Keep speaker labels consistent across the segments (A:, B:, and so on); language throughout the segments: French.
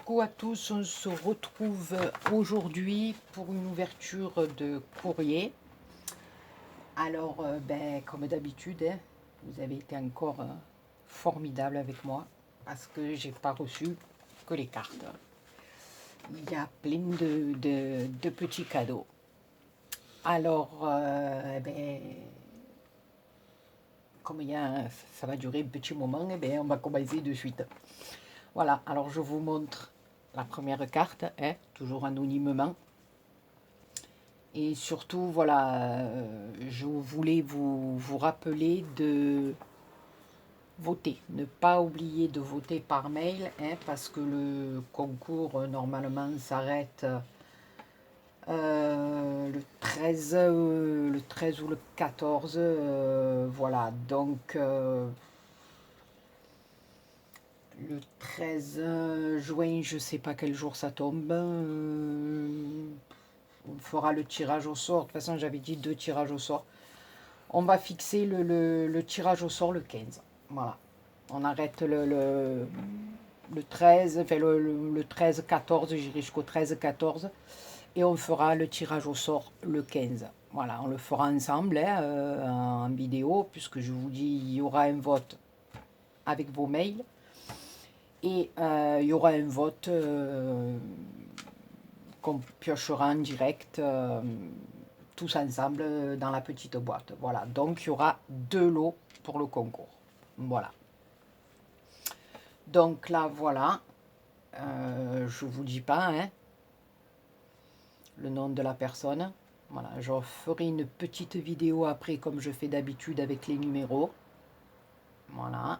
A: Coucou à tous, on se retrouve aujourd'hui pour une ouverture de courrier. Alors, comme d'habitude, hein, vous avez été encore formidable avec moi parce que j'ai pas reçu que les cartes. Il y a plein de petits cadeaux. Alors, comme ça va durer un petit moment, on va commencer de suite. Voilà, alors je vous montre la première carte, hein, toujours anonymement. Et surtout, voilà, je voulais vous rappeler de voter. Ne pas oublier de voter par mail, hein, parce que le concours, normalement, s'arrête le 13 ou le 14. Voilà, donc le 13 juin, je ne sais pas quel jour ça tombe. On fera le tirage au sort. De toute façon, j'avais dit 2 tirages au sort. On va fixer le tirage au sort le 15. Voilà. On arrête le 13, enfin le 13-14, j'irai jusqu'au 13-14. Et on fera le tirage au sort le 15. Voilà, on le fera ensemble, hein, en vidéo, puisque je vous dis, il y aura un vote avec vos mails. Et il y aura un vote qu'on piochera en direct tous ensemble dans la petite boîte. Voilà, donc il y aura 2 lots pour le concours. Voilà. Donc là, voilà. Je vous dis pas hein, le nom de la personne. Voilà, je ferai une petite vidéo après comme je fais d'habitude avec les numéros. Voilà.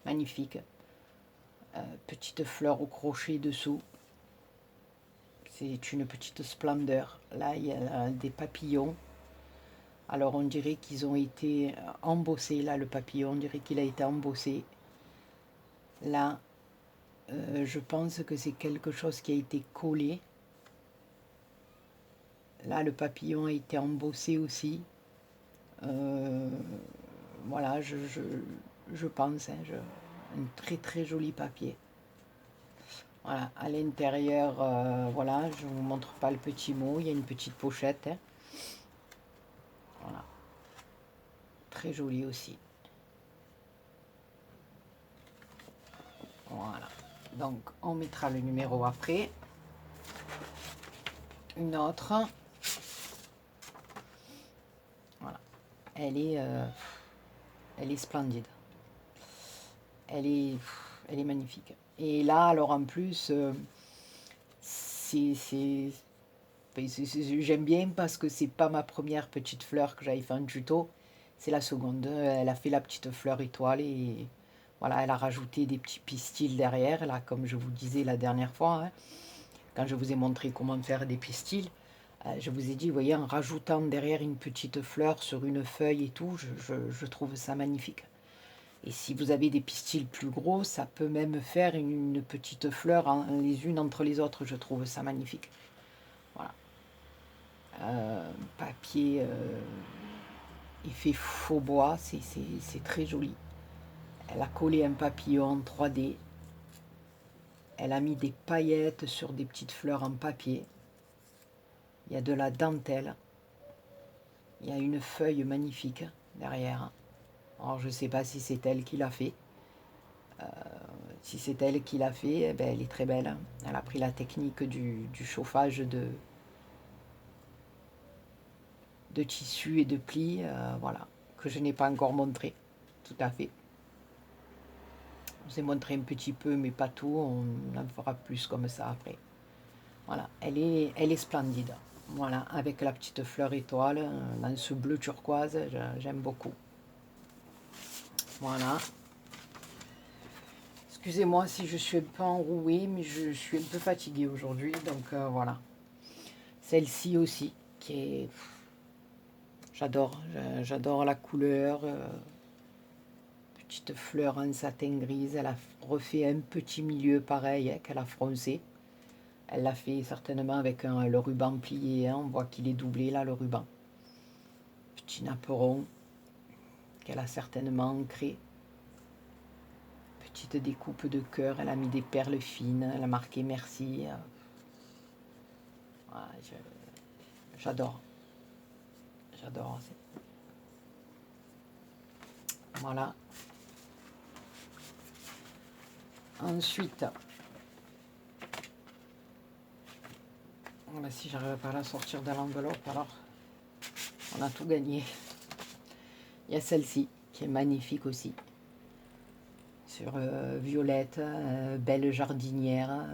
A: Magnifique. Petite fleur au crochet dessous. C'est une petite splendeur. Là, il y a des papillons. Alors, on dirait qu'ils ont été embossés. Là, le papillon, on dirait qu'il a été embossé. Là, je pense que c'est quelque chose qui a été collé. Là, le papillon a été embossé aussi. Voilà, je pense. Hein, un très très joli papier. Voilà, à l'intérieur, voilà, je ne vous montre pas le petit mot. Il y a une petite pochette. Hein. Voilà. Très joli aussi. Voilà. Donc, on mettra le numéro après. Une autre. Voilà. Elle est splendide. Elle est magnifique. Et là, alors en plus, j'aime bien parce que c'est pas ma première petite fleur que j'avais fait un tuto. C'est la seconde. Elle a fait la petite fleur étoile et voilà, elle a rajouté des petits pistils derrière, là, comme je vous disais la dernière fois, hein, quand je vous ai montré comment faire des pistils. Je vous ai dit, vous voyez, en rajoutant derrière une petite fleur sur une feuille et tout, je trouve ça magnifique. Et si vous avez des pistils plus gros, ça peut même faire une petite fleur les unes entre les autres. Je trouve ça magnifique. Voilà. Papier effet faux bois, c'est très joli. Elle a collé un papillon en 3D. Elle a mis des paillettes sur des petites fleurs en papier. Il y a de la dentelle. Il y a une feuille magnifique derrière. Alors je ne sais pas si c'est elle qui l'a fait. Si c'est elle qui l'a fait, eh ben, elle est très belle. Elle a pris la technique du chauffage de tissu et de plis, voilà, que je n'ai pas encore montré. Tout à fait. Je vous ai montré un petit peu, mais pas tout. On en fera plus comme ça après. Voilà, elle est splendide. Voilà, avec la petite fleur étoile, dans ce bleu turquoise, j'aime beaucoup. Voilà. Excusez-moi si je suis un peu enrouée, mais je suis un peu fatiguée aujourd'hui, donc voilà. Celle-ci aussi, qui est... J'adore la couleur. Petite fleur en satin grise, elle a refait un petit milieu pareil, hein, qu'elle a froncé. Elle l'a fait certainement avec le ruban plié, hein, on voit qu'il est doublé là, le ruban. Petit napperon qu'elle a certainement ancré. petite découpe de cœur. Elle a mis des perles fines. Elle a marqué merci. Voilà, j'adore. J'adore. Voilà. Ensuite, voilà, si j'arrive pas à la sortir de l'enveloppe, alors on a tout gagné. Il y a celle-ci qui est magnifique aussi. Sur Violette, belle jardinière.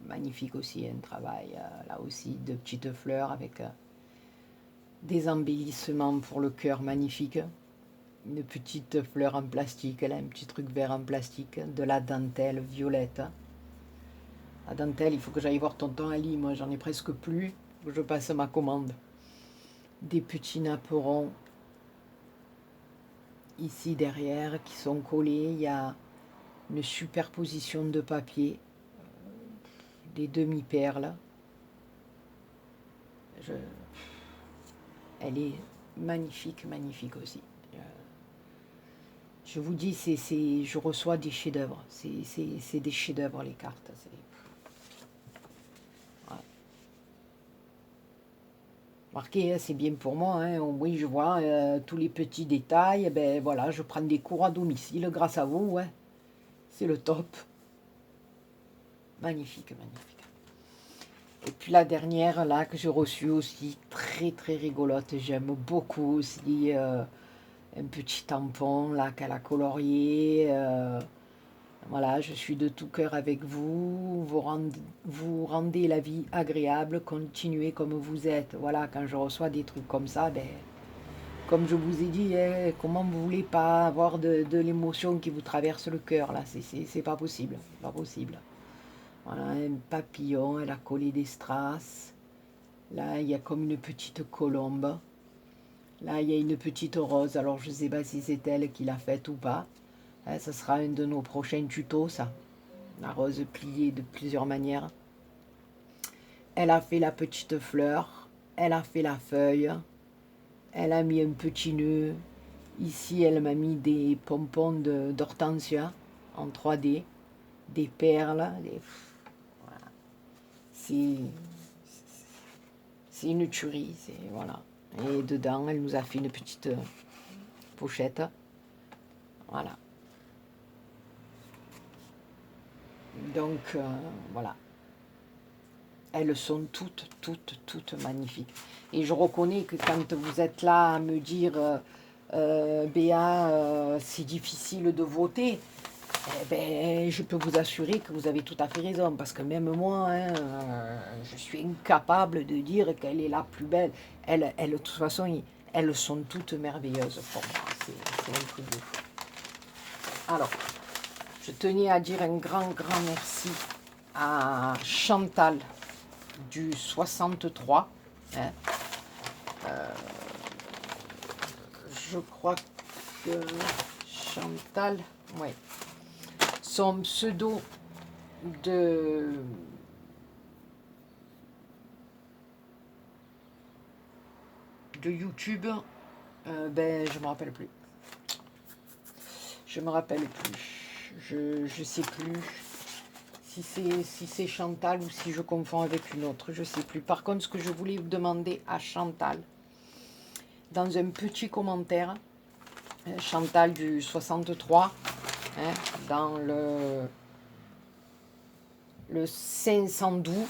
A: Magnifique aussi, un travail là aussi de petites fleurs avec des embellissements pour le cœur magnifique. Une petite fleur en plastique, elle a un petit truc vert en plastique, de la dentelle violette. La dentelle, il faut que j'aille voir tonton Ali, moi j'en ai presque plus, faut que je passe ma commande. Des petits napperons ici derrière qui sont collés, il y a une superposition de papier, des demi-perles. Elle est magnifique, magnifique aussi. Je vous dis, je reçois des chefs-d'œuvre. C'est des chefs-d'œuvre, les cartes. Voilà. Marquez, c'est bien pour moi. Hein. Oui, je vois tous les petits détails. Ben voilà, je prends des cours à domicile grâce à vous. Ouais. C'est le top. Magnifique, magnifique. Et puis la dernière, là, que j'ai reçue aussi, très, très rigolote. J'aime beaucoup aussi. Un petit tampon là qu'elle a colorié. Voilà, je suis de tout cœur avec vous. Vous rendez la vie agréable. Continuez comme vous êtes. Voilà, quand je reçois des trucs comme ça, ben, comme je vous ai dit, hein, comment vous voulez pas avoir de l'émotion qui vous traverse le cœur là? C'est pas possible, pas possible. Voilà, un papillon, elle a collé des strass. Là, il y a comme une petite colombe. Là, il y a une petite rose, alors je ne sais pas si c'est elle qui l'a faite ou pas. Ça sera un de nos prochains tutos, ça. La rose pliée de plusieurs manières. Elle a fait la petite fleur, elle a fait la feuille, elle a mis un petit nœud. Ici, elle m'a mis des pompons d'hortensia en 3D, des perles. Voilà. C'est une tuerie, voilà. Et dedans, elle nous a fait une petite pochette. Voilà. Donc, voilà. Elles sont toutes magnifiques. Et je reconnais que quand vous êtes là à me dire, Béa, c'est difficile de voter, eh ben, je peux vous assurer que vous avez tout à fait raison. Parce que même moi, hein, je suis incapable de dire qu'elle est la plus belle. De toute façon, elles sont toutes merveilleuses pour moi. C'est un truc de fou. Alors, je tenais à dire un grand merci à Chantal du 63. Hein. Je crois que Chantal, ouais, son pseudo de YouTube, ben je me rappelle plus. Je me rappelle plus. Je sais plus si c'est Chantal ou si je confonds avec une autre. Je sais plus. Par contre, ce que je voulais vous demander à Chantal, dans un petit commentaire, Chantal du 63, hein, dans le 512,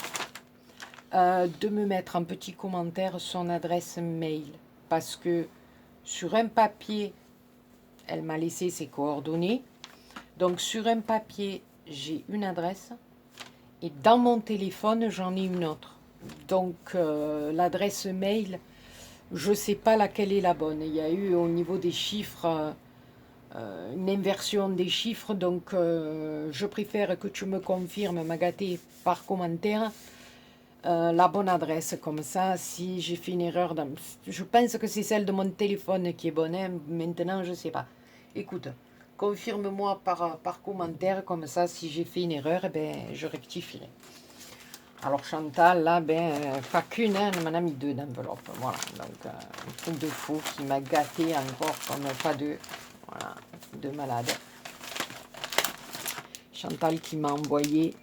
A: de me mettre en petit commentaire son adresse mail. Parce que sur un papier, elle m'a laissé ses coordonnées. Donc sur un papier, j'ai une adresse. Et dans mon téléphone, j'en ai une autre. Donc l'adresse mail, je ne sais pas laquelle est la bonne. Il y a eu au niveau des chiffres une inversion des chiffres. Donc je préfère que tu me confirmes, Magaté, par commentaire, la bonne adresse. Comme ça, si j'ai fait une erreur, je pense que c'est celle de mon téléphone qui est bonne. Hein. Maintenant, je ne sais pas. Écoute, confirme-moi par commentaire. Comme ça, si j'ai fait une erreur, eh ben, je rectifierai. Alors Chantal, là, ben, pas qu'une, hein, elle m'en a mis 2 d'enveloppe. Voilà, donc un truc de fou qui m'a gâté encore comme pas deux. Voilà, de malade. Chantal qui m'a envoyé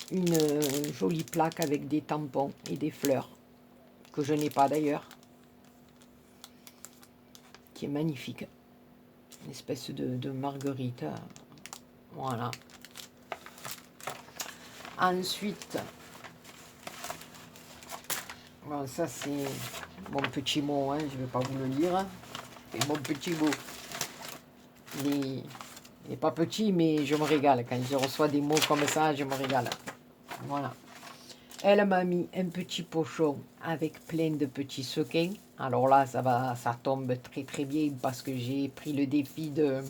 A: une jolie plaque avec des tampons et des fleurs, que je n'ai pas d'ailleurs, qui est magnifique. Une espèce de marguerite. Voilà. Ensuite, bon, ça c'est mon petit mot, hein, je ne vais pas vous le lire. C'est mon petit mot. Il n'est pas petit, mais je me régale. Quand je reçois des mots comme ça, je me régale. Voilà. Elle m'a mis un petit pochon avec plein de petits sequins. Alors là, ça tombe très très bien parce que j'ai pris le défi de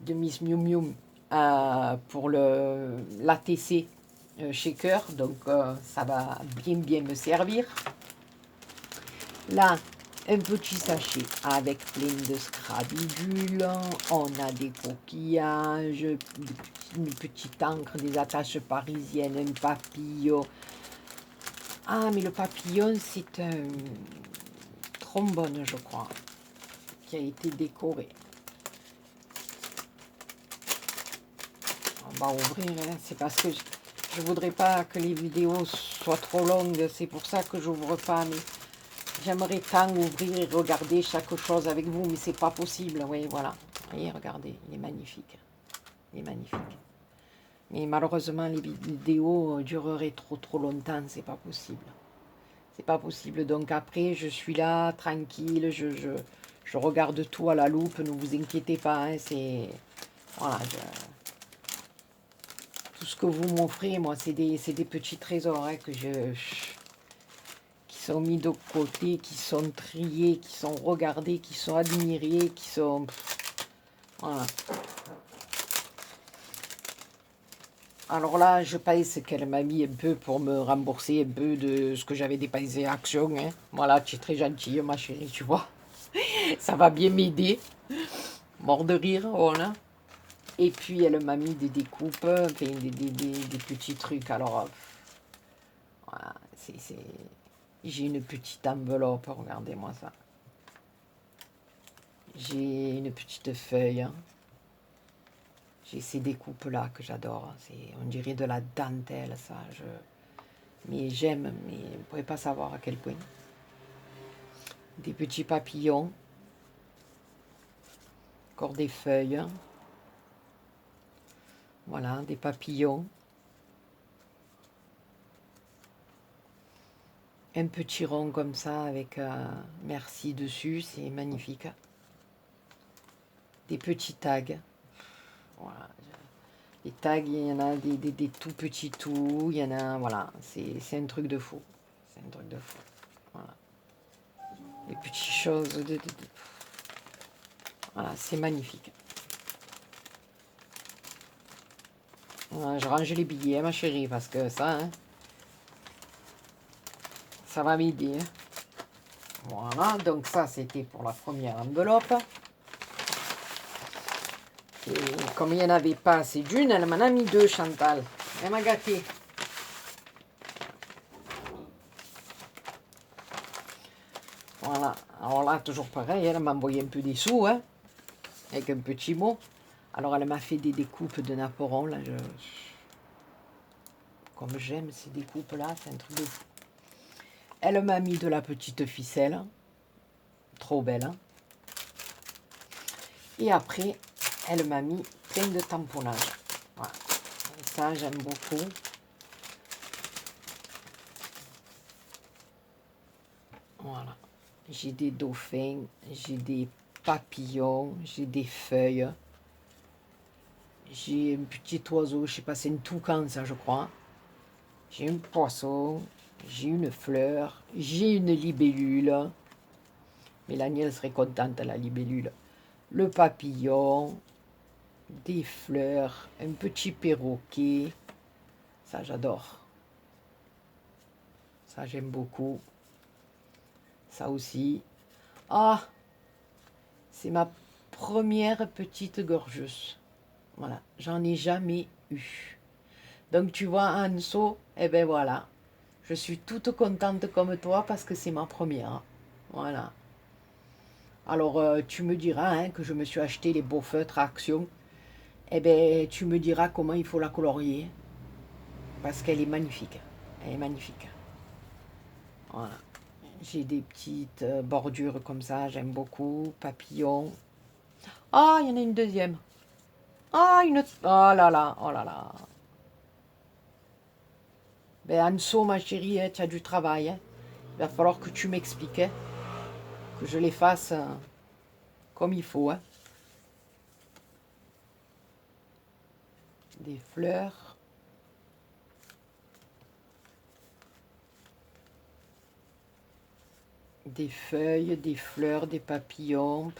A: Miss Miu Miu pour l'ATC shaker. Donc ça va bien me servir. Là, un petit sachet avec plein de scrabidules. On a des coquillages, une petite encre, des attaches parisiennes, un papillon. Ah, mais le papillon, c'est un trombone, je crois, qui a été décoré. On va ouvrir, hein. C'est parce que je voudrais pas que les vidéos soient trop longues. C'est pour ça que j'ouvre pas, mais j'aimerais tant ouvrir et regarder chaque chose avec vous, mais c'est pas possible. Oui, voilà. Voyez, regardez, il est magnifique. Il est magnifique. Mais malheureusement, les vidéos dureraient trop longtemps, c'est pas possible. C'est pas possible. Donc après, je suis là, tranquille, je regarde tout à la loupe, ne vous inquiétez pas, hein, c'est... Voilà, tout ce que vous m'offrez, moi, c'est des petits trésors, hein, qui sont mis de côté, qui sont triés, qui sont regardés, qui sont admirés, qui sont... Voilà. Alors là, je pense qu'elle m'a mis un peu pour me rembourser un peu de ce que j'avais dépensé à Action. Hein. Voilà, tu es très gentille, ma chérie, tu vois. Ça va bien m'aider. Mort de rire, voilà. Et puis, elle m'a mis des découpes, enfin, des petits trucs. Alors, voilà, j'ai une petite enveloppe, regardez-moi ça. J'ai une petite feuille. Hein. J'ai ces découpes-là que j'adore. On dirait de la dentelle, ça. Mais j'aime, mais vous ne pouvez pas savoir à quel point. Des petits papillons. Encore des feuilles. Voilà, des papillons. Un petit rond comme ça avec merci dessus, c'est magnifique. Des petits tags. Voilà. Les tags, il y en a des tout petits tout, il y en a, voilà, c'est un truc de fou. C'est un truc de fou. Voilà. Les petites choses Voilà, c'est magnifique. Voilà, je range les billets, ma chérie, parce que ça, hein, ça va m'aider. Hein. Voilà, donc ça, c'était pour la première enveloppe. Et comme il n'y en avait pas assez d'une, elle m'en a mis deux, Chantal. Elle m'a gâtée. Voilà. Alors là, toujours pareil, elle m'a envoyé un peu des sous, hein, avec un petit mot. Alors, elle m'a fait des découpes de Napoléon. Là, comme j'aime ces découpes-là, c'est un truc de fou. Elle m'a mis de la petite ficelle. Trop belle. Hein. Et après, elle m'a mis plein de tamponnages. Voilà. Et ça, j'aime beaucoup. Voilà. J'ai des dauphins, j'ai des papillons, j'ai des feuilles. J'ai un petit oiseau, je sais pas, c'est une toucan ça je crois. J'ai un poisson, j'ai une fleur, j'ai une libellule. Mélanie, elle serait contente, la libellule. Le papillon, des fleurs, un petit perroquet. Ça, j'adore. Ça, j'aime beaucoup. Ça aussi. Ah, c'est ma première petite gorgeuse. Voilà, j'en ai jamais eu. Donc, tu vois, Anso, eh ben voilà. Je suis toute contente comme toi parce que c'est ma première. Voilà. Alors, tu me diras hein, que je me suis acheté les beaux feutres à Action. Eh ben, tu me diras comment il faut la colorier, parce qu'elle est magnifique. Elle est magnifique. Voilà. J'ai des petites bordures comme ça, j'aime beaucoup. Papillons. Ah, il y en a une deuxième. Ah, une... Oh là là, oh là là. Ben, Anso, ma chérie, tu as du travail, hein. Il va falloir que tu m'expliques, hein, que je les fasse comme il faut, hein. Des fleurs. Des feuilles, des fleurs, des papillons,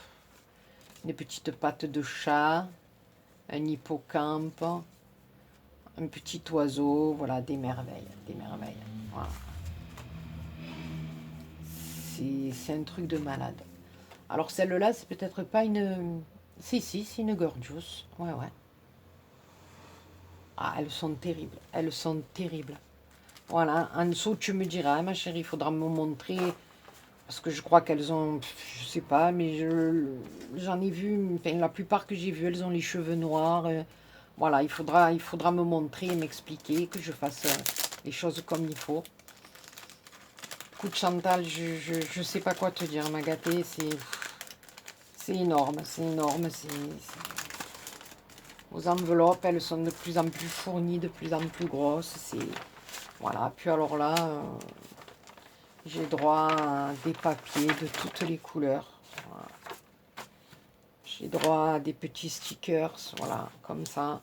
A: des petites pattes de chat, un hippocampe, un petit oiseau, voilà, des merveilles, des merveilles. Voilà. C'est un truc de malade. Alors celle-là, c'est peut-être pas une... Si, c'est une gorgeous. Ouais, ouais. Ah, elles sont terribles. Elles sont terribles. Voilà, en dessous, tu me diras, ma chérie, il faudra me montrer. Parce que je crois qu'elles ont, je sais pas, mais j'en ai vu, enfin, la plupart que j'ai vues, elles ont les cheveux noirs. Voilà, il faudra me montrer et m'expliquer, que je fasse les choses comme il faut. Écoute, Chantal, je sais pas quoi te dire, ma gâtée, c'est énorme, c'est énorme. Aux enveloppes, elles sont de plus en plus fournies, de plus en plus grosses. Voilà, puis alors là, j'ai droit à des papiers de toutes les couleurs. Voilà. J'ai droit à des petits stickers, voilà, comme ça.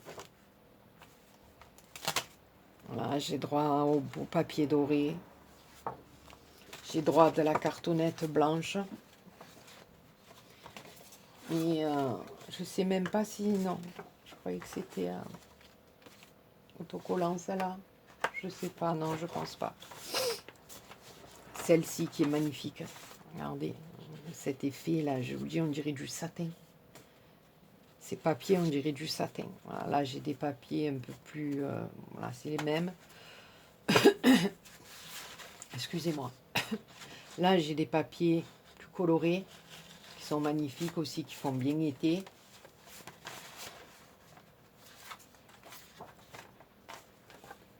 A: Voilà, j'ai droit au beau papier doré. J'ai droit de la cartonnette blanche. Et je sais même pas si... Non, je croyais que c'était autocollant, celle-là. Je sais pas, non, je pense pas. Celle-ci qui est magnifique. Regardez, cet effet-là, je vous dis, on dirait du satin. Ces papiers, on dirait du satin. Voilà, là, j'ai des papiers un peu plus... voilà, c'est les mêmes. Excusez-moi. Là, j'ai des papiers plus colorés, qui sont magnifiques aussi, qui font bien été.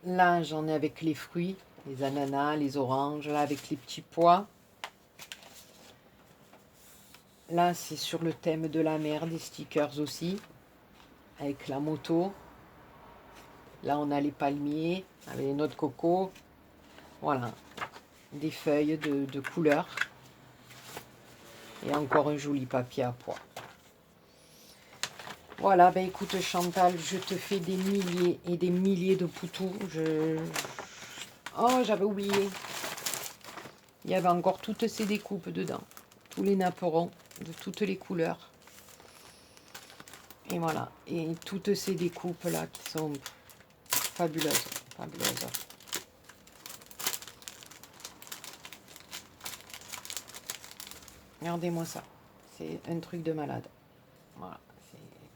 A: Là, j'en ai avec les fruits, les ananas, les oranges, là, avec les petits pois. Là, c'est sur le thème de la mer, des stickers aussi, avec la moto. Là, on a les palmiers, avec les noix de coco. Voilà, des feuilles de couleurs. Et encore un joli papier à pois. Voilà, ben écoute Chantal, je te fais des milliers et des milliers de poutous. Oh, j'avais oublié. Il y avait encore toutes ces découpes dedans. Tous les napperons de toutes les couleurs. Et voilà. Et toutes ces découpes-là qui sont fabuleuses. Fabuleuses. Regardez-moi ça. C'est un truc de malade. Voilà.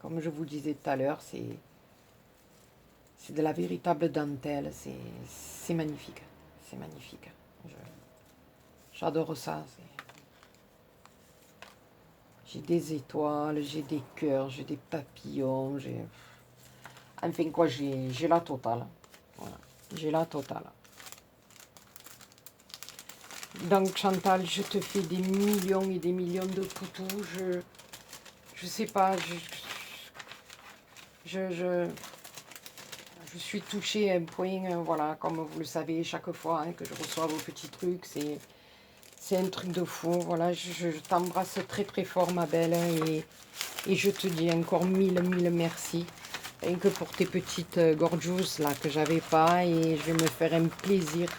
A: Comme je vous disais tout à l'heure, c'est de la véritable dentelle. C'est magnifique. C'est magnifique. J'adore ça. J'ai des étoiles, j'ai des cœurs, j'ai des papillons, enfin quoi, j'ai la totale. Voilà, j'ai la totale. Donc Chantal, je te fais des millions et des millions de poutous. Je sais pas, je suis touchée à un point, voilà, comme vous le savez, chaque fois hein, que je reçois vos petits trucs, c'est un truc de fou. Voilà, je t'embrasse très très fort, ma belle, et je te dis encore mille merci. Rien que pour tes petites gorgeous là que j'avais pas, et je vais me faire un plaisir.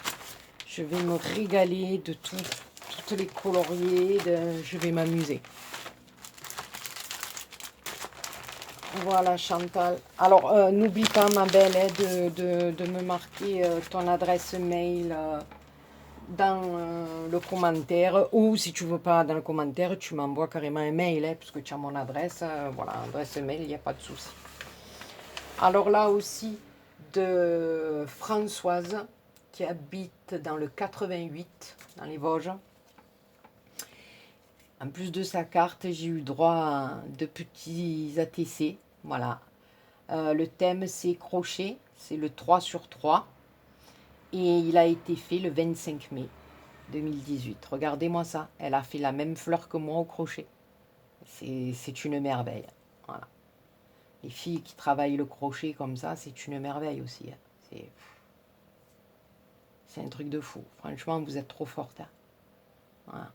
A: Je vais me régaler de toutes les coloriers, je vais m'amuser. Voilà Chantal. Alors n'oublie pas ma belle hein, de me marquer ton adresse mail dans le commentaire, ou si tu veux pas dans le commentaire, tu m'envoies carrément un mail, hein, puisque tu as mon adresse, voilà, adresse mail, il n'y a pas de souci. Alors là aussi, de Françoise, qui habite dans le 88, dans les Vosges. En plus de sa carte, j'ai eu droit à de petits ATC, voilà, Le thème, c'est crochet. C'est le 3 sur 3. Et il a été fait le 25 mai 2018. Regardez-moi ça. Elle a fait la même fleur que moi au crochet. C'est une merveille. Voilà. Les filles qui travaillent le crochet comme ça, c'est une merveille aussi. Hein. C'est un truc de fou. Franchement, vous êtes trop forte. Hein. Voilà.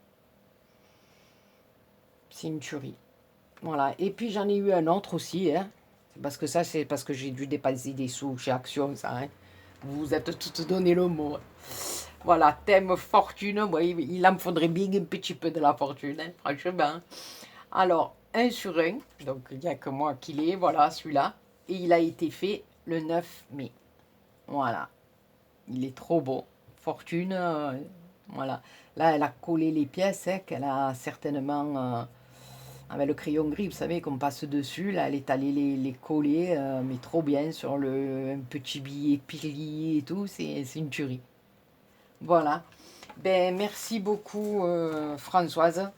A: C'est une tuerie. Voilà. Et puis j'en ai eu un autre aussi. Hein. Parce que ça, c'est parce que j'ai dû dépasser des sous chez Action, ça. Hein. Vous vous êtes toutes donné le mot. Voilà, thème fortune. Bon, il en faudrait bien un petit peu de la fortune, hein, franchement. Alors, 1 sur 1. Donc, il n'y a que moi qui l'ai. Voilà, celui-là. Et il a été fait le 9 mai. Voilà. Il est trop beau. Fortune. Voilà. Là, elle a collé les pièces hein, qu'elle a certainement... avec le crayon gris, vous savez, qu'on passe dessus. Là, elle est allée les coller, mais trop bien, sur un petit billet pilier et tout. C'est une tuerie. Voilà. Ben, merci beaucoup, Françoise.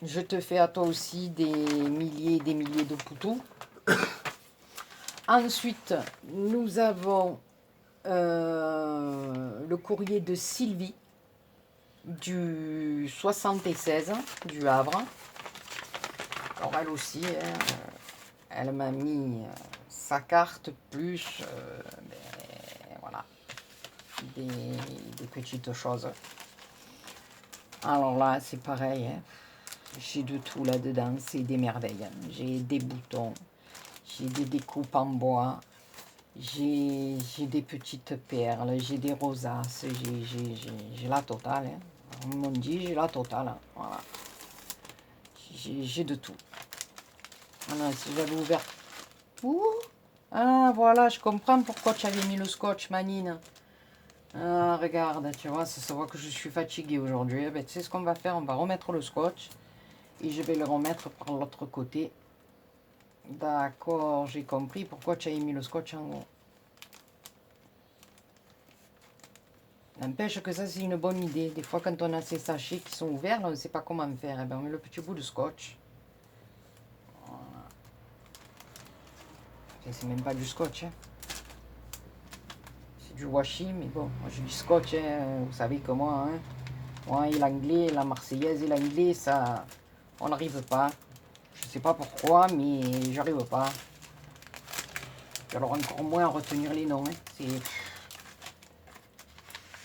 A: Je te fais à toi aussi des milliers et des milliers de poutous. Ensuite, nous avons le courrier de Sylvie du 76 du Havre. Alors elle aussi, hein, elle m'a mis sa carte plus voilà, des petites choses. Alors là, c'est pareil. Hein. J'ai de tout là-dedans, c'est des merveilles. J'ai des boutons, j'ai des découpes en bois, j'ai des petites perles, j'ai des rosaces, j'ai la totale. Hein. On me dit, j'ai la totale. Hein. Voilà. J'ai de tout. Voilà, si j'avais ouvert... Ouh. Ah, voilà, je comprends pourquoi tu avais mis le scotch, Manine. Ah, regarde, tu vois, ça se voit que je suis fatiguée aujourd'hui. Ben, tu sais ce qu'on va faire? On va remettre le scotch. Et je vais le remettre par l'autre côté. D'accord, j'ai compris pourquoi tu as mis le scotch en haut. N'empêche que ça, c'est une bonne idée. Des fois, quand on a ces sachets qui sont ouverts, là, on ne sait pas comment faire. Eh ben, on met le petit bout de scotch. Voilà. C'est même pas du scotch. Hein. C'est du washi, mais bon, moi j'ai du scotch. Hein. Vous savez que moi, hein. Moi et l'anglais, la marseillaise et l'anglais, ça, on n'arrive pas. Je sais pas pourquoi, mais j'arrive pas. Alors encore moins à retenir les noms. Hein.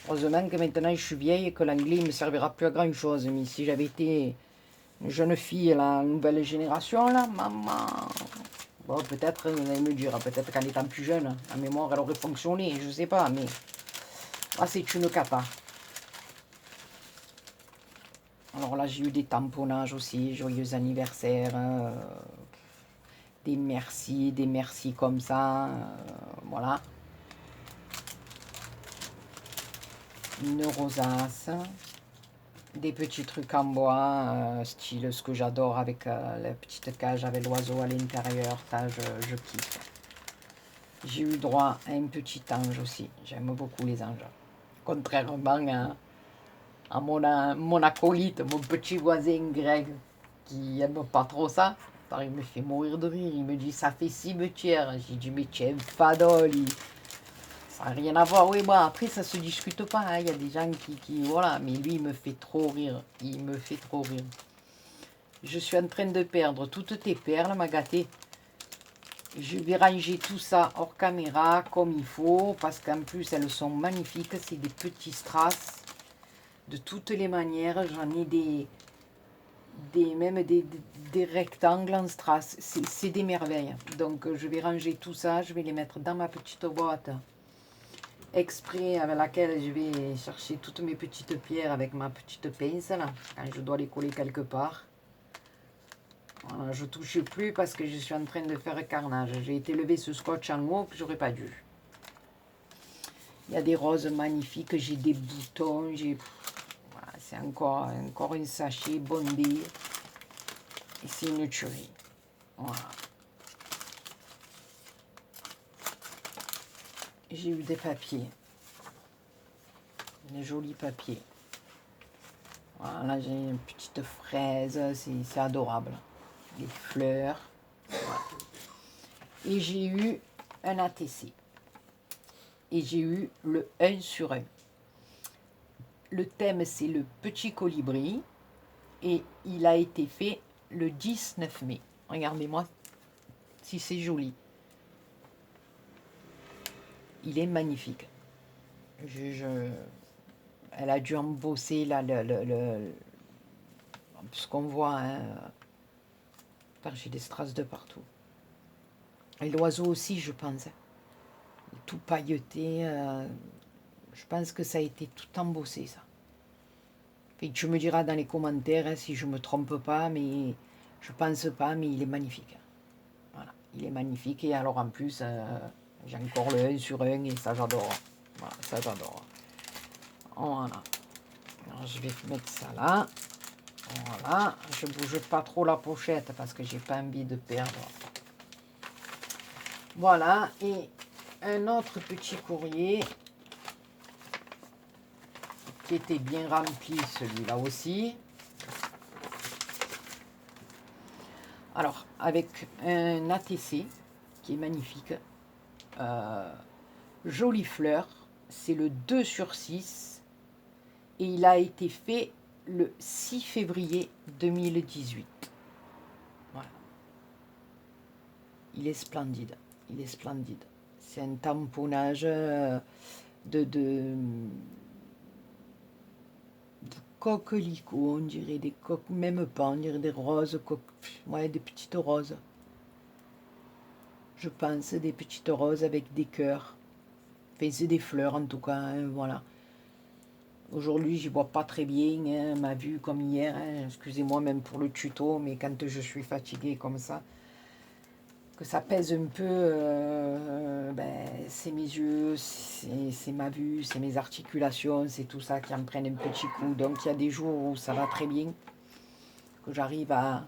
A: Heureusement que maintenant je suis vieille et que l'anglais ne me servira plus à grand chose. Mais si j'avais été une jeune fille, la nouvelle génération, là, maman. Bon, peut-être, vous allez me dire, peut-être qu'en étant plus jeune, la mémoire elle aurait fonctionné, je sais pas, mais. Ah, c'est une cata. Alors là, j'ai eu des tamponnages aussi, joyeux anniversaire, des merci comme ça, voilà. Une rosace, des petits trucs en bois, style ce que j'adore avec la petite cage avec l'oiseau à l'intérieur, ça je kiffe. J'ai eu droit à un petit ange aussi, j'aime beaucoup les anges. Contrairement à mon acolyte, mon petit voisin Greg, qui aime pas trop ça. Alors, il me fait mourir de rire, il me dit ça fait cimetière. J'ai dit mais tu es un fadol. Ça n'a rien à voir, oui, bon, après ça se discute pas, hein. Il y a des gens voilà, mais lui il me fait trop rire, il me fait trop rire. Je suis en train de perdre toutes tes perles, ma gâtée. Je vais ranger tout ça hors caméra, comme il faut, parce qu'en plus elles sont magnifiques, c'est des petits strass. De toutes les manières, j'en ai même des rectangles en strass, c'est des merveilles. Donc je vais ranger tout ça, je vais les mettre dans ma petite boîte exprès avec laquelle je vais chercher toutes mes petites pierres avec ma petite pince là, quand je dois les coller quelque part. Voilà, je touche plus parce que je suis en train de faire carnage. J'ai été lever ce scotch en haut que j'aurais pas dû. Il y a des roses magnifiques, j'ai des boutons, voilà, c'est encore un sachet bondé. Et c'est une tuerie. Voilà. J'ai eu des papiers. Des jolis papiers. Voilà, j'ai une petite fraise, c'est adorable. Des fleurs. Voilà. Et j'ai eu un ATC. Et j'ai eu le 1 sur 1. Le thème, c'est le petit colibri. Et il a été fait le 19 mai. Regardez-moi si c'est joli. Il est magnifique. Elle a dû embosser là, ce qu'on voit. Hein. J'ai des strass de partout. Et l'oiseau aussi, je pense. Tout pailleté. Je pense que ça a été tout embossé, ça. Et tu me diras dans les commentaires hein, si je ne me trompe pas, mais je pense pas, mais il est magnifique. Voilà, il est magnifique. Et alors en plus, j'ai encore le 1 sur 1 et ça j'adore. Voilà, ça j'adore. Voilà. Alors, je vais mettre ça là. Voilà. Je ne bouge pas trop la pochette parce que j'ai pas envie de perdre. Voilà. Et un autre petit courrier qui était bien rempli, celui-là aussi. Alors, avec un ATC qui est magnifique. Jolie fleur. C'est le 2 sur 6. Et il a été fait le 6 février 2018. Voilà. Il est splendide. Il est splendide. C'est un tamponnage de coquelicots, on dirait des coques, même pas, on dirait des roses, ouais, des petites roses. Je pense des petites roses avec des cœurs. Enfin, c'est des fleurs en tout cas, hein, voilà. Aujourd'hui, j'y vois pas très bien, hein, ma vue comme hier. Hein, excusez-moi même pour le tuto, mais quand je suis fatiguée comme ça, que ça pèse un peu, c'est mes yeux, c'est ma vue, c'est mes articulations, c'est tout ça qui en prennent un petit coup. Donc il y a des jours où ça va très bien, que j'arrive à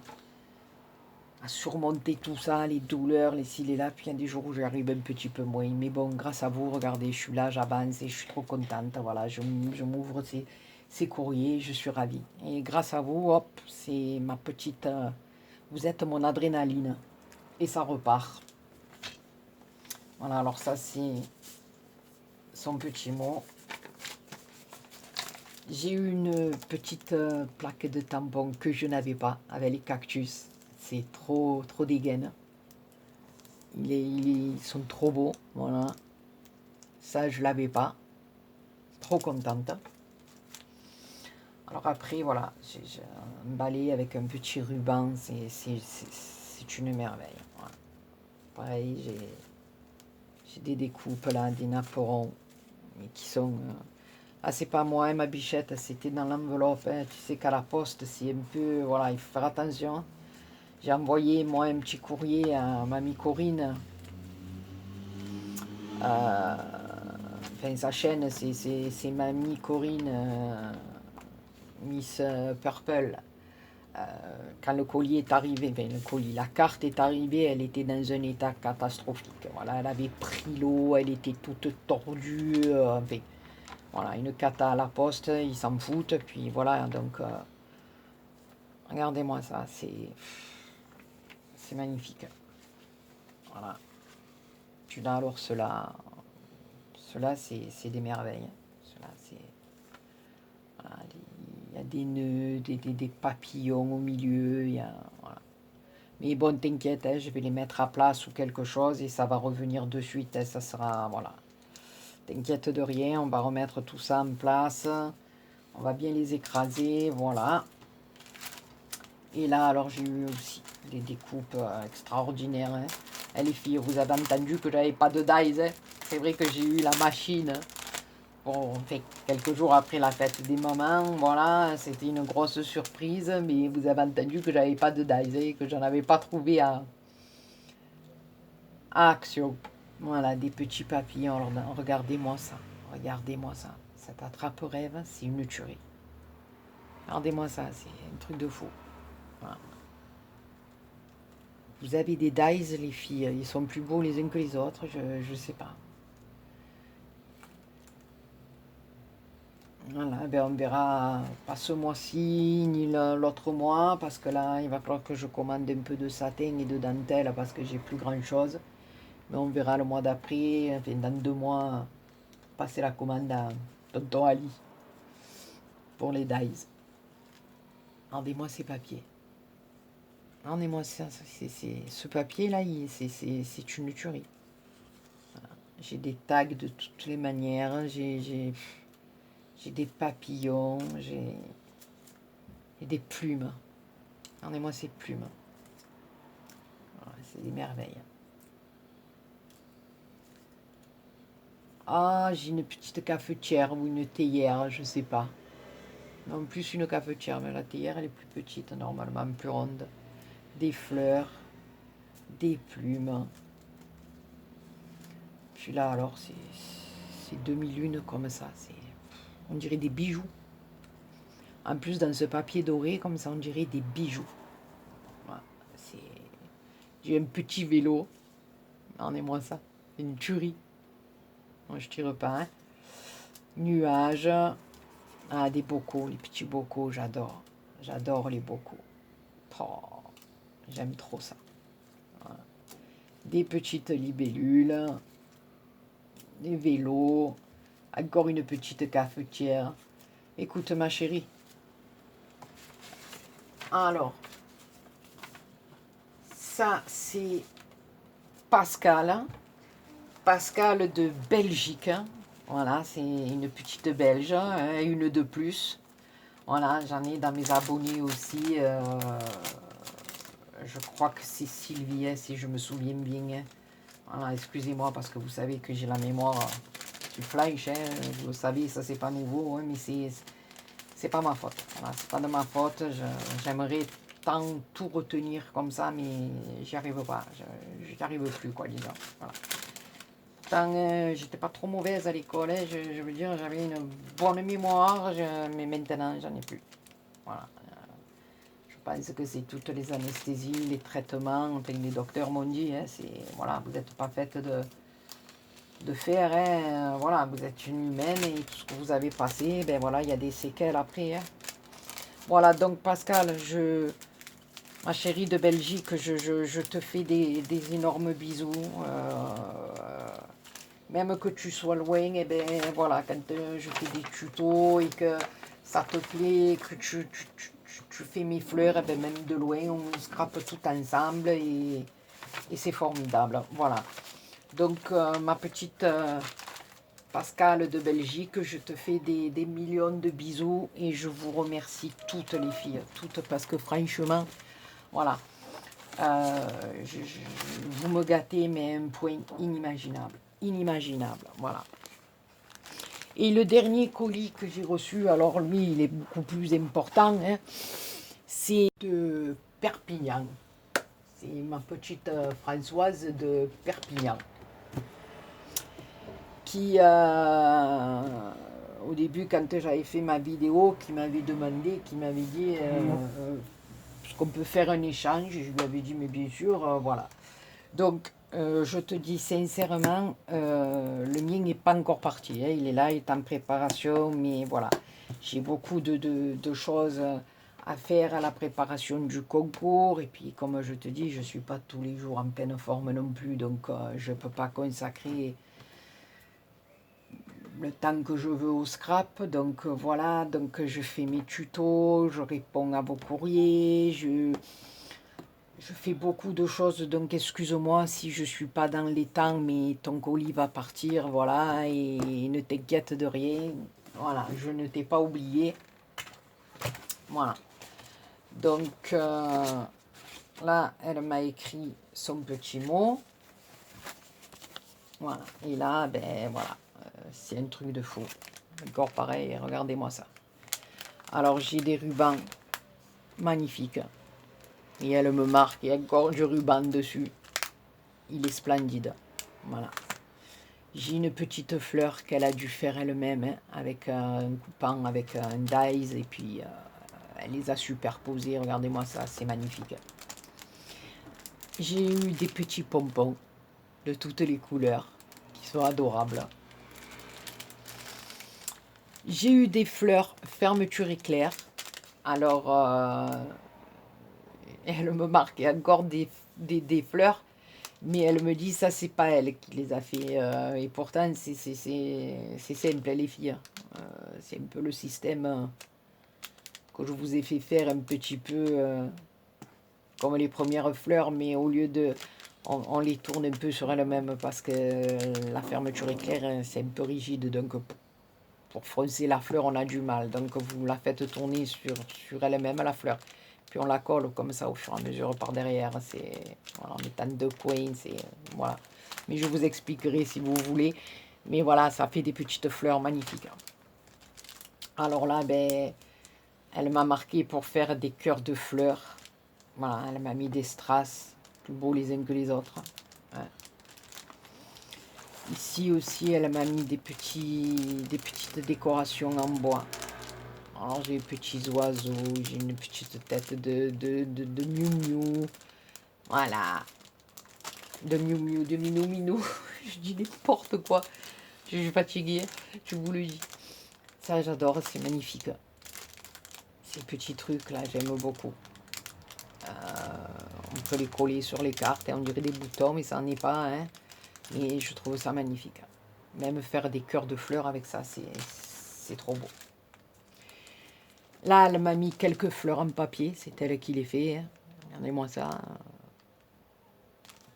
A: surmonter tout ça, les douleurs, les ci, les là, puis il y a des jours où j'arrive un petit peu moins. Mais bon, grâce à vous, regardez, je suis là, j'avance et je suis trop contente. Voilà, je m'ouvre ces courriers, je suis ravie. Et grâce à vous, hop, c'est ma petite... vous êtes mon adrénaline. Et ça repart. Voilà, alors ça c'est son petit mot. J'ai eu une petite plaque de tampon que je n'avais pas avec les cactus. C'est trop dégaine. Ils sont trop beaux, voilà. Ça je l'avais pas. Trop contente. Alors après voilà, j'ai emballé avec un petit ruban. C'est une merveille. Voilà. Pareil, j'ai des découpes là, des napperons qui sont... ah, c'est pas moi, hein, ma bichette, c'était dans l'enveloppe. Hein. Tu sais qu'à la poste, c'est un peu... Voilà, il faut faire attention. J'ai envoyé, moi, un petit courrier à mamie Corinne. Enfin, sa chaîne, c'est mamie Corinne, Miss Purple. Quand le colis est arrivé, enfin, le colis, la carte est arrivée, elle était dans un état catastrophique. Voilà, elle avait pris l'eau, elle était toute tordue. Enfin, voilà, une cata à la poste, ils s'en foutent. Puis voilà, donc, regardez-moi ça, c'est magnifique. Voilà. Puis là, alors, cela c'est des merveilles. Cela, c'est... Voilà, il y a des nœuds, des papillons au milieu, il y a... Voilà. Mais bon, t'inquiète, hein, je vais les mettre à place ou quelque chose et ça va revenir de suite. Hein, ça sera... Voilà. T'inquiète de rien, on va remettre tout ça en place. On va bien les écraser, voilà. Et là, alors, j'ai eu aussi des découpes extraordinaires. Hein. Et les filles, vous avez entendu que j'avais pas de dies. Hein. C'est vrai que j'ai eu la machine. Bon, fait quelques jours après la fête des mamans, voilà, c'était une grosse surprise. Mais vous avez entendu que j'avais pas de dies et que j'en avais pas trouvé à Action. Voilà, des petits papillons. Alors, regardez-moi ça. Regardez-moi ça. Cet attrape-rêve, c'est une tuerie. Regardez-moi ça, c'est un truc de fou. Voilà. Vous avez des dies, les filles. Ils sont plus beaux les uns que les autres, je sais pas. Voilà, ben on verra pas ce mois-ci, ni l'autre mois, parce que là, il va falloir que je commande un peu de satin et de dentelle, parce que j'ai plus grand-chose. Mais on verra le mois d'après, enfin, dans 2 mois, passer la commande à tonton Ali pour les dies. Rendez-moi ces papiers. Rendez-moi ça, ce papier-là, c'est une tuerie. Voilà. J'ai des tags de toutes les manières, j'ai des papillons, j'ai des plumes. Regardez-moi ces plumes. Voilà, c'est des merveilles. Ah, j'ai une petite cafetière ou une théière, je sais pas. Non, plus une cafetière, mais la théière, elle est plus petite, normalement, plus ronde. Des fleurs, des plumes. Puis là, alors, c'est demi-lune comme ça. On dirait des bijoux. En plus, dans ce papier doré, comme ça, on dirait des bijoux. Voilà, j'ai un petit vélo. Regardez-moi ça. C'est une tuerie. Moi, je tire pas. Hein. Nuages. Ah, des bocaux, les petits bocaux, j'adore. J'adore les bocaux. Oh, j'aime trop ça. Voilà. Des petites libellules. Des vélos. Encore une petite cafetière. Écoute, ma chérie. Alors, ça, c'est Pascal. Pascal de Belgique. Voilà, c'est une petite Belge, hein, une de plus. Voilà, j'en ai dans mes abonnés aussi. Je crois que c'est Sylvie, hein, si je me souviens bien. Voilà, excusez-moi parce que vous savez que j'ai la mémoire du flash. Hein, vous le savez, ça c'est pas nouveau, hein, mais c'est pas ma faute. Voilà, c'est pas de ma faute. J'aimerais tant tout retenir comme ça, mais j'y arrive pas. J'y arrive plus, quoi, disons. Voilà. J'étais pas trop mauvaise à l'école, hein, je veux dire, j'avais une bonne mémoire, mais maintenant j'en ai plus. Voilà. Je pense que c'est toutes les anesthésies, les traitements, enfin les docteurs m'ont dit, hein, voilà, vous n'êtes pas faite de fer, hein, voilà, vous êtes une humaine et tout ce que vous avez passé, ben voilà, il y a des séquelles après. Hein. Voilà, donc Pascal, ma chérie de Belgique, je te fais des énormes bisous. Même que tu sois loin, et ben voilà, quand je fais des tutos et que ça te plaît, que tu fais mes fleurs, et ben même de loin, on scrape tout ensemble et c'est formidable. Voilà. Donc, ma petite Pascal de Belgique, je te fais des millions de bisous et je vous remercie toutes les filles, toutes, parce que franchement, voilà, vous me gâtez, mais à un point inimaginable. Inimaginable, voilà. Et le dernier colis que j'ai reçu, alors lui, il est beaucoup plus important, hein, c'est de Perpignan. C'est ma petite Françoise de Perpignan. Qui, au début, quand j'avais fait ma vidéo, qui m'avait demandé, qui m'avait dit est-ce qu'on peut faire un échange. Je lui avais dit, mais bien sûr, voilà. Donc, je te dis sincèrement, le mien n'est pas encore parti. Hein, il est là, il est en préparation, mais voilà. J'ai beaucoup de choses à faire à la préparation du concours. Et puis, comme je te dis, je ne suis pas tous les jours en pleine forme non plus. Donc, je ne peux pas consacrer le temps que je veux au scrap. Donc, voilà. Donc, je fais mes tutos, je réponds à vos courriers, je fais beaucoup de choses, donc excuse-moi si je ne suis pas dans les temps, mais ton colis va partir, voilà, et ne t'inquiète de rien. Voilà, je ne t'ai pas oublié. Voilà. Donc, là, elle m'a écrit son petit mot. Voilà. Et là, ben voilà, c'est un truc de fou. Encore pareil, regardez-moi ça. Alors, j'ai des rubans magnifiques. Et elle me marque, il y a encore du ruban dessus. Il est splendide. Voilà. J'ai une petite fleur qu'elle a dû faire elle-même, hein, avec un coupant, avec un dies, et puis elle les a superposés. Regardez-moi ça, c'est magnifique. J'ai eu des petits pompons de toutes les couleurs, qui sont adorables. J'ai eu des fleurs fermeture éclair. Alors, elle me marque, et encore des fleurs Mais elle me dit, ça, c'est pas elle qui les a fait. Et pourtant, c'est simple, les filles. C'est un peu le système que je vous ai fait faire un petit peu comme les premières fleurs, mais au lieu de... On les tourne un peu sur elles-mêmes parce que la fermeture éclair, c'est un peu rigide. Donc, pour froncer la fleur, on a du mal. Donc, vous la faites tourner sur elle-même, la fleur. Puis, on la colle comme ça au fur et à mesure par derrière. C'est voilà, en mettant deux coins. Voilà. Mais je vous expliquerai si vous voulez. Mais voilà, ça fait des petites fleurs magnifiques. Alors là, ben, elle m'a marqué pour faire des cœurs de fleurs. Voilà, elle m'a mis des strass, plus beaux les uns que les autres. Ouais. Ici aussi, elle m'a mis des petites décorations en bois. Alors, j'ai des petits oiseaux, j'ai une petite tête de miou-miou. Voilà. De miou-miou, de minou-minou. Je dis n'importe quoi. Je suis fatiguée, je vous le dis. Ça, j'adore, c'est magnifique. Ces petits trucs-là, j'aime beaucoup. On peut les coller sur les cartes et on dirait des boutons, mais ça n'en est pas. Hein. Mais je trouve ça magnifique. Même faire des cœurs de fleurs avec ça, c'est trop beau. Là, elle m'a mis quelques fleurs en papier. C'est elle qui les fait. Hein. Regardez-moi ça.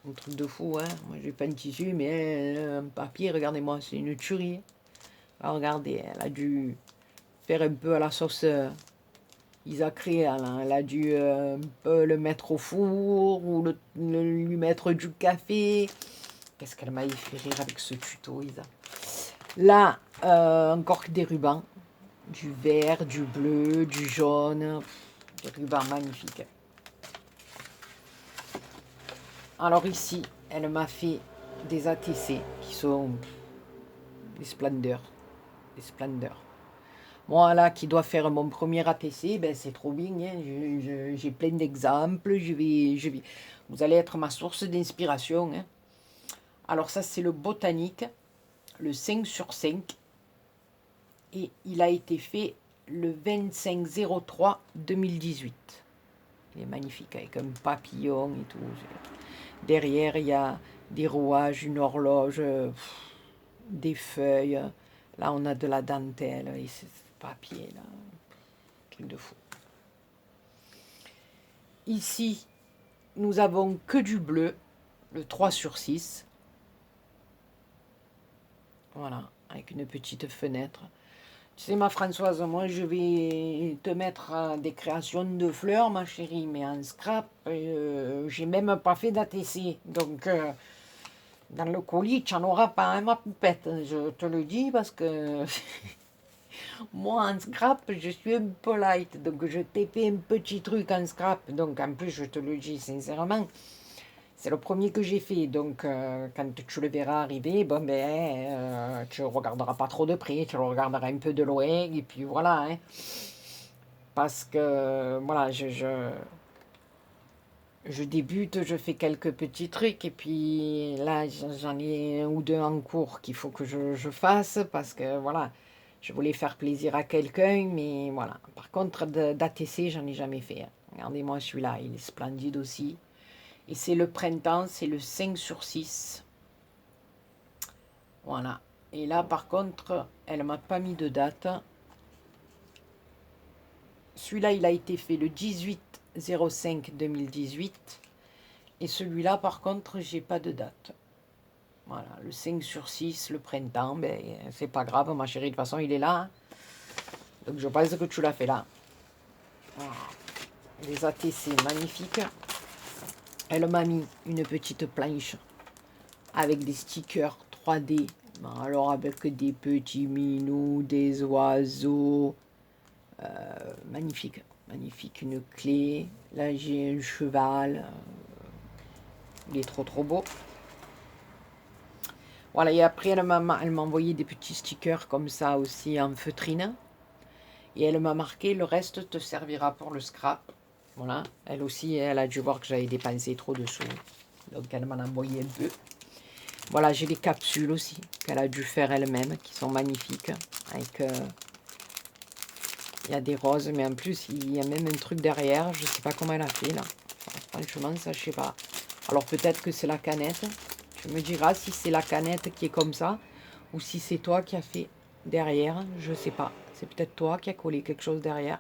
A: Un truc de fou. Hein. Moi, j'ai pas de tissu, mais elle, en papier, regardez-moi, c'est une tuerie. Alors, regardez, elle a dû faire un peu à la sauce Isacré. Elle a dû un peu le mettre au four ou lui mettre du café. Qu'est-ce qu'elle m'a fait rire avec ce tuto, Isa. Là, encore des rubans. Du vert, du bleu, du jaune. Des rubans magnifiques. Alors ici, elle m'a fait des ATC qui sont des splendeurs. Des splendeurs. Moi, là, qui dois faire mon premier ATC, ben, c'est trop bien. Hein. J'ai plein d'exemples. Vous allez être ma source d'inspiration. Hein. Alors ça, c'est le botanique, le 5/5. Et il a été fait le 25/03/2018. Il est magnifique avec un papillon et tout. Derrière, il y a des rouages, une horloge, des feuilles. Là, on a de la dentelle et ce papier, là. Truc de fou. Ici, nous avons que du bleu, le 3/6. Voilà, avec une petite fenêtre. Tu sais, ma Françoise, moi, je vais te mettre des créations de fleurs, ma chérie, mais en scrap, j'ai même pas fait d'ATC. Donc, dans le colis, tu n'en auras pas, hein, ma poupette. Je te le dis parce que moi, en scrap, je suis un peu light. Donc, je t'ai fait un petit truc en scrap. Donc, en plus, je te le dis sincèrement, c'est le premier que j'ai fait. Donc, quand tu le verras arriver, bon, ben, tu ne regarderas pas trop de près. Tu le regarderas un peu de loin. Et puis, voilà. Hein. Parce que, voilà, je débute, je fais quelques petits trucs. Et puis, là, j'en ai un ou deux en cours qu'il faut que je fasse. Parce que, voilà, je voulais faire plaisir à quelqu'un. Mais, voilà. Par contre, d'ATC, j'en ai jamais fait. Hein. Regardez-moi celui-là. Il est splendide aussi. Et c'est le printemps, c'est le 5/6. Voilà. Et là, par contre, elle ne m'a pas mis de date. Celui-là, il a été fait le 18/05/2018. Et celui-là, par contre, j'ai pas de date. Voilà, le 5/6, le printemps, ben, c'est pas grave, ma chérie, de toute façon, il est là. Hein. Donc, je pense que tu l'as fait là. Voilà. Les ATC magnifiques. Elle m'a mis une petite planche avec des stickers 3D. Alors avec des petits minous, des oiseaux. Magnifique. Magnifique. Une clé. Là j'ai un cheval. Il est trop trop beau. Voilà, et après elle m'a envoyé des petits stickers comme ça aussi en feutrine. Et elle m'a marqué, le reste te servira pour le scrap. Voilà, elle aussi, elle a dû voir que j'avais dépensé trop de sous. Donc elle m'en a envoyé un peu. Voilà, j'ai les capsules aussi, qu'elle a dû faire elle-même, qui sont magnifiques. Avec, il y a des roses, mais en plus, il y a même un truc derrière. Je ne sais pas comment elle a fait, là. Franchement, ça, je sais pas. Alors peut-être que c'est la canette. Tu me diras si c'est la canette qui est comme ça ou si c'est toi qui as fait derrière. Je sais pas. C'est peut-être toi qui as collé quelque chose derrière.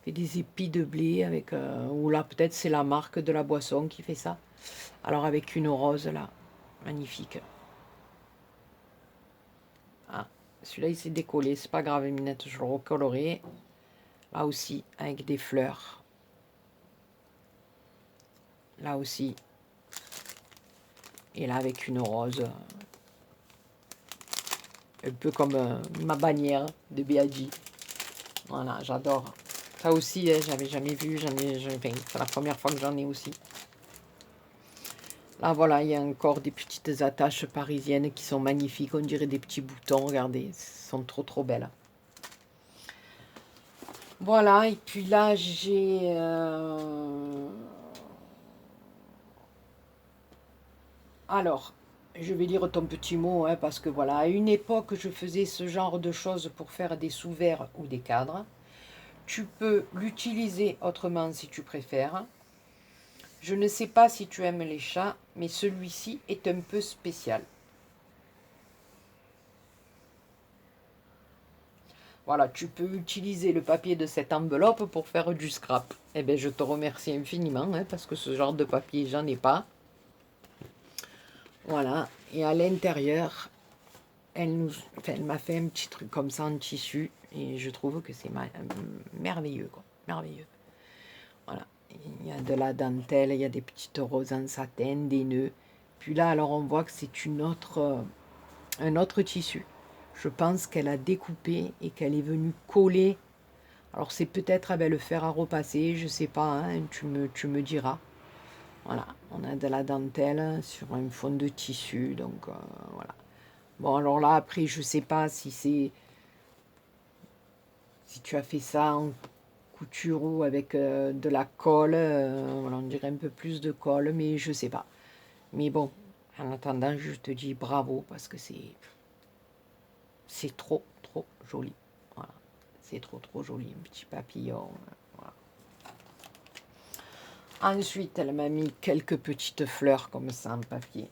A: Fait des épis de blé avec... ou là peut-être c'est la marque de la boisson qui fait ça. Alors avec une rose là. Magnifique. Ah, celui-là il s'est décollé. C'est pas grave Minette, je le recollerai. Là aussi avec des fleurs. Là aussi. Et là avec une rose. Un peu comme ma bannière de B.I.G. Voilà, j'adore. Ça aussi, hein, j'avais jamais vu. Enfin, c'est la première fois que j'en ai aussi. Là, voilà, il y a encore des petites attaches parisiennes qui sont magnifiques. On dirait des petits boutons. Regardez, elles sont trop, trop belles. Voilà, et puis là, j'ai... Alors, je vais lire ton petit mot, hein, parce que voilà, à une époque, je faisais ce genre de choses pour faire des sous-verres ou des cadres. Tu peux l'utiliser autrement si tu préfères. Je ne sais pas si tu aimes les chats, mais celui-ci est un peu spécial. Voilà, tu peux utiliser le papier de cette enveloppe pour faire du scrap. Eh bien, je te remercie infiniment, hein, parce que ce genre de papier, j'en ai pas. Voilà, et à l'intérieur, elle m'a fait un petit truc comme ça en tissu, et je trouve que c'est merveilleux, quoi, merveilleux. Voilà, il y a de la dentelle, il y a des petites roses en satin, des nœuds. Puis là, alors on voit que c'est un autre tissu. Je pense qu'elle a découpé et qu'elle est venue coller. Alors c'est peut-être avec le fer à repasser, je sais pas, hein, tu me diras. Voilà, on a de la dentelle sur un fond de tissu, donc voilà. Bon alors là après je sais pas si tu as fait ça en couture ou avec de la colle, voilà, on dirait un peu plus de colle, mais je sais pas. Mais bon, en attendant je te dis bravo parce que c'est trop trop joli. Voilà, c'est trop trop joli, un petit papillon. Voilà. Ensuite, elle m'a mis quelques petites fleurs comme ça en papier.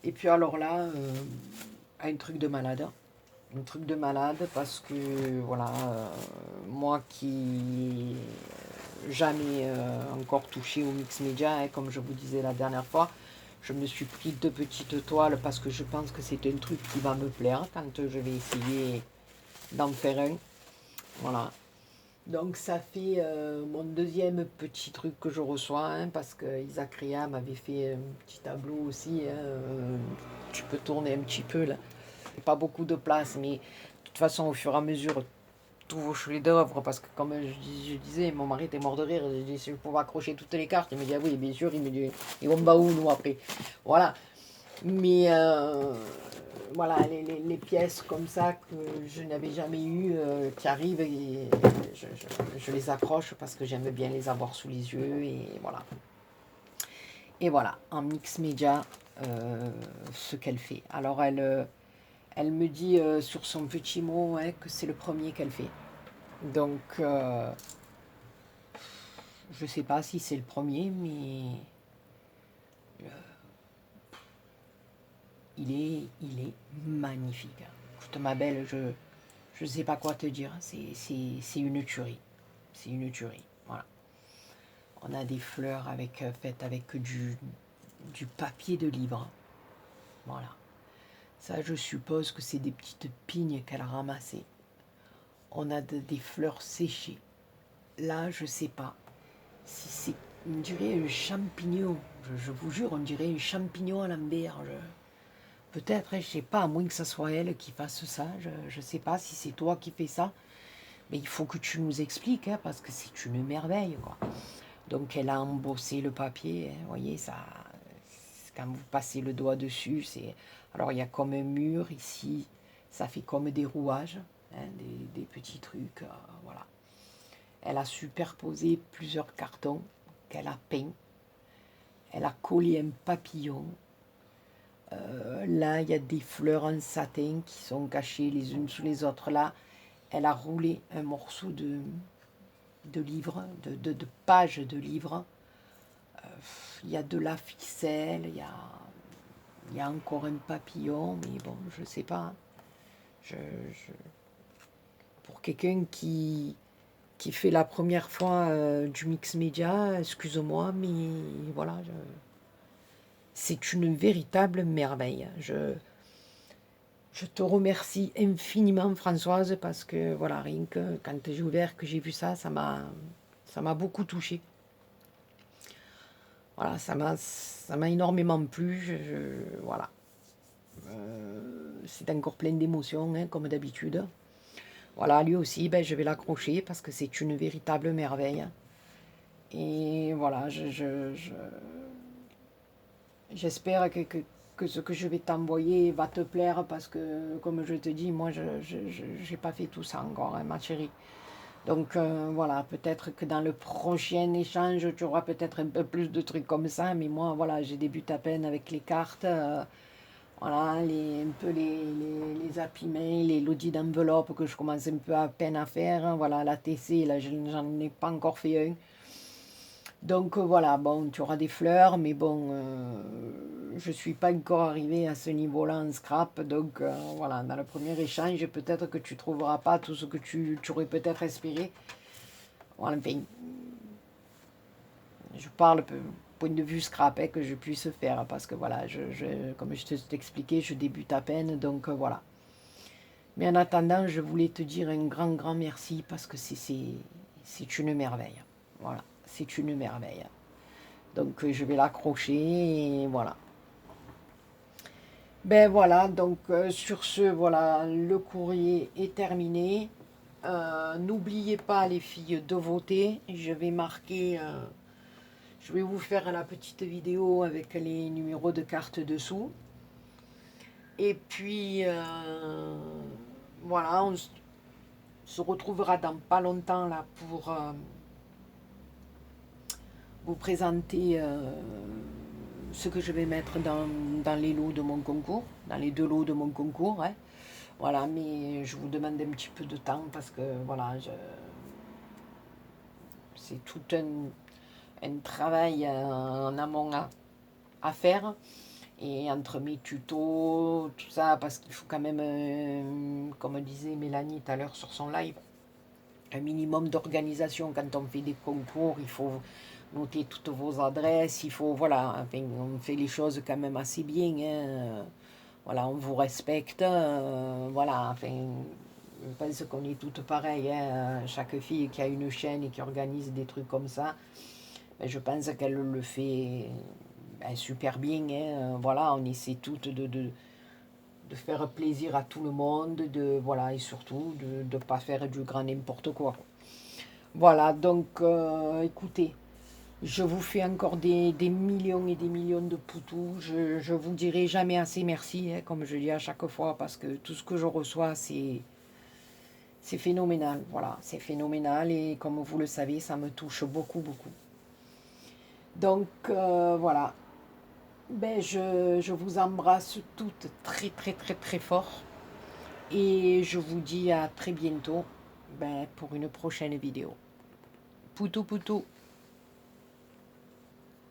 A: Et puis alors là, un truc de malade. Un truc de malade parce que, voilà, moi qui jamais encore touché au mix média, hein, comme je vous disais la dernière fois, je me suis pris 2 petites toiles parce que je pense que c'est un truc qui va me plaire quand je vais essayer d'en faire un. Voilà. Donc ça fait mon deuxième petit truc que je reçois, hein, parce que Isaac Ria m'avait fait un petit tableau aussi, hein, tu peux tourner un petit peu là. Pas beaucoup de place, mais de toute façon au fur et à mesure, tous vos chefs-d'œuvre, parce que comme je disais, mon mari était mort de rire, je dis si je pouvais accrocher toutes les cartes, il me dit ah oui bien sûr, il me dit et on va où nous après. Voilà. Mais voilà, les pièces comme ça que je n'avais jamais eues, qui arrivent, et je les accroche parce que j'aime bien les avoir sous les yeux, et voilà. Et voilà, en mix média, ce qu'elle fait. Alors elle me dit sur son petit mot, ouais, que c'est le premier qu'elle fait. Donc, je sais pas si c'est le premier, mais il est magnifique. Écoute, ma belle, je sais pas quoi te dire. C'est une tuerie. C'est une tuerie. Voilà. On a des fleurs faites avec du papier de livre. Voilà. Ça, je suppose que c'est des petites pignes qu'elle a ramassées. On a des fleurs séchées. Là, je sais pas si c'est, on dirait un champignon. Je vous jure, on dirait un champignon à l'amberge. Peut-être, hein, je sais pas, à moins que ce soit elle qui fasse ça. Je sais pas si c'est toi qui fais ça. Mais il faut que tu nous expliques, hein, parce que c'est une merveille, quoi. Donc elle a embossé le papier, hein, vous voyez, ça, quand vous passez le doigt dessus, c'est... Alors il y a comme un mur ici, ça fait comme des rouages, hein, des petits trucs, voilà. Elle a superposé plusieurs cartons qu'elle a peints. Elle a collé un papillon. Là, il y a des fleurs en satin qui sont cachées les unes sous les autres. Là, elle a roulé un morceau de livre, de page de livre. Il y a de la ficelle, il y a encore un papillon, mais bon, je sais pas. Pour quelqu'un qui fait la première fois du mix média, excuse-moi, mais voilà, c'est une véritable merveille. Je te remercie infiniment, Françoise, parce que voilà, rien que quand j'ai ouvert, que j'ai vu ça, ça m'a beaucoup touché. Voilà, ça m'a énormément plu. Voilà. C'est encore plein d'émotions, hein, comme d'habitude. Voilà, lui aussi, ben, je vais l'accrocher parce que c'est une véritable merveille. Et voilà, j'espère que ce que je vais t'envoyer va te plaire parce que, comme je te dis, moi, je n'ai pas fait tout ça encore, hein, ma chérie. Donc voilà, peut-être que dans le prochain échange, tu auras peut-être un peu plus de trucs comme ça, mais moi, voilà, j'ai débuté à peine avec les cartes, voilà, un peu les happy mail, les logis d'enveloppe que je commence un peu à peine à faire, hein, voilà, la TC, là, j'en ai pas encore fait un. Donc voilà, bon, tu auras des fleurs, mais bon, je ne suis pas encore arrivée à ce niveau-là en scrap. Donc voilà, dans le premier échange, peut-être que tu ne trouveras pas tout ce que tu aurais peut-être espéré. Voilà, enfin, je parle point de vue scrap hein, que je puisse faire, parce que voilà, comme je t'expliquais, je débute à peine, donc voilà. Mais en attendant, je voulais te dire un grand, grand merci, parce que c'est une merveille. Voilà, c'est une merveille. Donc je vais l'accrocher et voilà. Ben voilà, donc sur ce, voilà, le courrier est terminé. N'oubliez pas les filles de voter. Je vais marquer, je vais vous faire la petite vidéo avec les numéros de carte dessous. Et puis voilà, on se retrouvera dans pas longtemps là pour vous présenter ce que je vais mettre dans les lots de mon concours, dans les 2 lots de mon concours. Hein. Voilà, mais je vous demande un petit peu de temps parce que voilà, c'est tout un travail en amont à faire. Et entre mes tutos, tout ça, parce qu'il faut quand même, comme disait Mélanie tout à l'heure sur son live, un minimum d'organisation quand on fait des concours, il faut noter toutes vos adresses, il faut, voilà, enfin, on fait les choses quand même assez bien, hein. Voilà, on vous respecte, voilà, enfin, je pense qu'on est toutes pareilles, hein. Chaque fille qui a une chaîne et qui organise des trucs comme ça, ben, je pense qu'elle le fait ben, super bien, hein. Voilà, on essaie toutes de faire plaisir à tout le monde, voilà, et surtout de ne pas faire du grand n'importe quoi. Voilà, donc écoutez, je vous fais encore des millions et des millions de poutous. Je vous dirai jamais assez merci, hein, comme je dis à chaque fois, parce que tout ce que je reçois, c'est phénoménal. Voilà, c'est phénoménal et comme vous le savez, ça me touche beaucoup, beaucoup. Donc voilà, ben, je vous embrasse toutes très, très, très, très fort et je vous dis à très bientôt ben, pour une prochaine vidéo. Poutou, poutou.